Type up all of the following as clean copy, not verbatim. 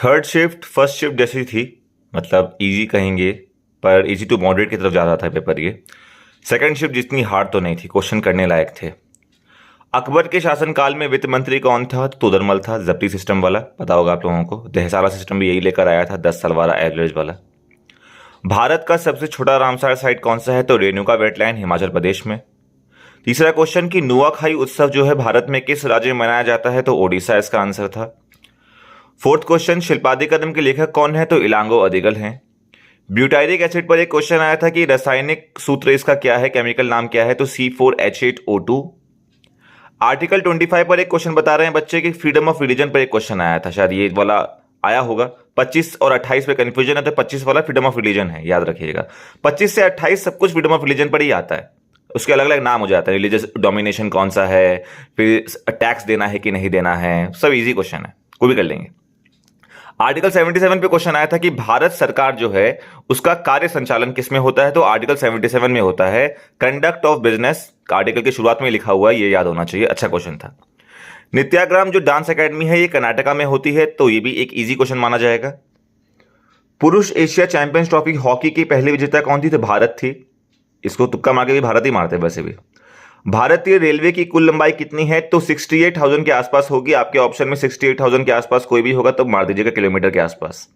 Third shift first shift जैसी थी, मतलब इजी कहेंगे, पर इजी टू मॉडरेट की तरफ जा रहा था पेपर ये। सेकंड शिफ्ट जितनी हार्ड तो नहीं थी, क्वेश्चन करने लायक थे। अकबर के शासनकाल में वित्त मंत्री कौन था? तो तोदरमल था, जब्ती सिस्टम वाला, पता होगा आप लोगों को। दहसारा सिस्टम भी यही लेकर आया था, 10 साल वाला एवरेज वाला। भारत का सबसे छोटा रामसार साइट कौन सा है? तो रेणुका वेटलैंड, हिमाचल प्रदेश में। तीसरा क्वेश्चन कि नुआखाई उत्सव जो है भारत में किस राज्य में मनाया जाता है? तो ओडिशा इसका आंसर था। फोर्थ क्वेश्चन शिल्पादिकदम के लेखक कौन है? तो इलांगो अदिगल हैं। ब्यूटायरिक एसिड पर एक क्वेश्चन आया था कि रासायनिक सूत्र इसका क्या है, केमिकल नाम क्या है? तो C4H8O2। आर्टिकल 25 पर एक क्वेश्चन बता रहे हैं बच्चे कि फ्रीडम ऑफ रिलीजन पर एक क्वेश्चन आया था, शायद ये वाला आया होगा। 25 और 28 पे कंफ्यूजन है, तो 25 वाला फ्रीडम ऑफ रिलीजन है, याद रखिएगा। 25 से 28 सब कुछ फ्रीडम ऑफ रिलीजन पर ही आता है, उसके अलग अलग नाम हो जाता है। रिलीजियस डोमिनेशन कौन सा है, फिर टैक्स देना है कि नहीं देना है, सब इजी क्वेश्चन है, कोई भी कर लेंगे। आर्टिकल 77 पे क्वेश्चन आया था कि भारत सरकार जो है उसका कार्य संचालन किस में होता है? तो आर्टिकल 77 में होता है कंडक्ट ऑफ बिजनेस। आर्टिकल की शुरुआत में लिखा हुआ है, ये याद होना चाहिए, अच्छा क्वेश्चन था। नित्याग्राम जो डांस एकेडमी है ये कर्नाटका में होती है, तो ये भी एक इजी क्वेश्चन माना जाएगा। पुरुष एशिया चैंपियंस ट्रॉफी हॉकी की पहली विजेता कौन थी? तो भारत थी। इसको तुक्का मार के भी भारत ही मारते हैं वैसे भी। भारतीय रेलवे की कुल लंबाई कितनी है? तो 68,000 के आसपास होगी। आपके ऑप्शन में 68,000 के आसपास कोई भी होगा तो मार दीजिएगा किलोमीटर के आसपास।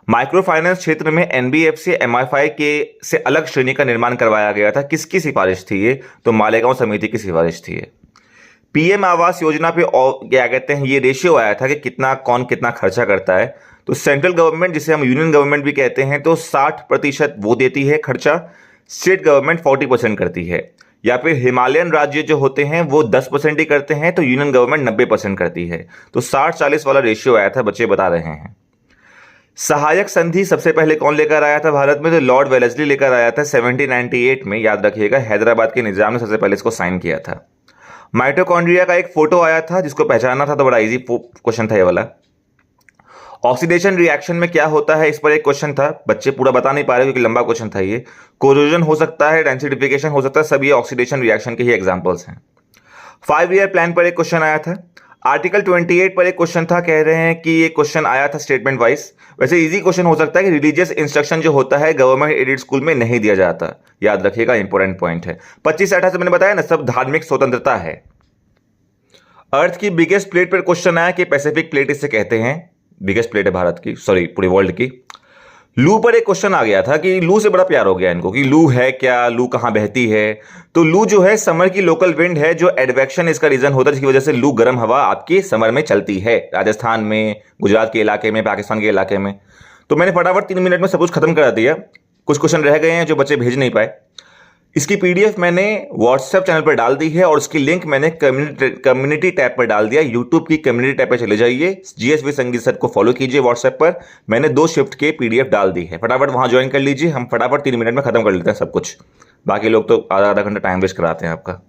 माइक्रो फाइनेंस क्षेत्र में एनबीएफसी एमएफआई के से अलग श्रेणी का निर्माण करवाया गया था, किसकी सिफारिश थी ये? तो मालेगांव समिति की सिफारिश थी ये। पीएम आवास योजना पे क्या कहते हैं, ये रेशियो आया था कि कितना कौन कितना खर्चा करता है। तो सेंट्रल गवर्नमेंट, जिसे हम यूनियन गवर्नमेंट भी कहते हैं, तो 60% वो देती है खर्चा, स्टेट गवर्नमेंट 40% करती है। या फिर हिमालयन राज्य जो होते हैं वो 10% ही करते हैं, तो यूनियन गवर्नमेंट 90% करती है। तो 60-40 वाला रेशियो आया था, बच्चे बता रहे हैं। सहायक संधि सबसे पहले कौन लेकर आया था भारत में? तो लॉर्ड वेलेस्ली लेकर आया था 1798 में, याद रखिएगा। हैदराबाद के निजाम ने सबसे पहले इसको साइन किया था। माइटोकॉन्ड्रिया का एक फोटो आया था जिसको पहचानना था, तो बड़ा इजी क्वेश्चन था ये वाला। ऑक्सीडेशन रिएक्शन में क्या होता है, इस पर एक क्वेश्चन था, बच्चे पूरा बता नहीं पा रहे क्योंकि लंबा क्वेश्चन था ये। कोरोजन हो सकता है, डेंसिफिकेशन हो सकता है, सब ये ऑक्सीडेशन रिएक्शन के ही एग्जांपल्स हैं। 5 ईयर प्लान पर एक क्वेश्चन आया था। आर्टिकल 28 पर एक क्वेश्चन था, कह रहे हैं कि ये क्वेश्चन आया था स्टेटमेंट वाइज। वैसे इजी क्वेश्चन हो सकता है कि रिलीजियस इंस्ट्रक्शन जो होता है गवर्नमेंट एडेड स्कूल में नहीं दिया जाता, याद रखिएगा, इंपॉर्टेंट पॉइंट है। 25 से 28 मैंने बताया ना, सब धार्मिक स्वतंत्रता है। अर्थ की बिगेस्ट प्लेट पर क्वेश्चन आया कि पैसिफिक प्लेट इसे कहते हैं, बिगेस्ट प्लेट है भारत की, सॉरी पूरे वर्ल्ड की। लू पर एक क्वेश्चन आ गया था कि लू से बड़ा प्यार हो गया इनको कि लू है क्या, लू कहां बहती है? तो लू जो है समर की लोकल विंड है, जो एडवेक्शन इसका रीजन होता है, जिसकी वजह से लू गर्म हवा आपकी समर में चलती है, राजस्थान में, गुजरात के इलाके में, पाकिस्तान के इलाके में। तो मैंने फटाफट 3 मिनट में सब कुछ खत्म करा दिया। कुछ क्वेश्चन रह गए हैं जो बच्चे भेज नहीं पाए। इसकी पीडीएफ मैंने व्हाट्सएप चैनल पर डाल दी है और उसकी लिंक मैंने कम्युनिटी टैब पर डाल दिया। यूट्यूब की कम्युनिटी टैब पर चले जाइए, जीएसवी संगीत सर को फॉलो कीजिए व्हाट्सएप पर। मैंने 2 शिफ्ट के पीडीएफ डाल दी है, फटाफट वहां ज्वाइन कर लीजिए। हम फटाफट 3 मिनट में खत्म कर लेते हैं सब कुछ, बाकी लोग तो आधा आधा घंटा टाइम वेस्ट कराते हैं आपका।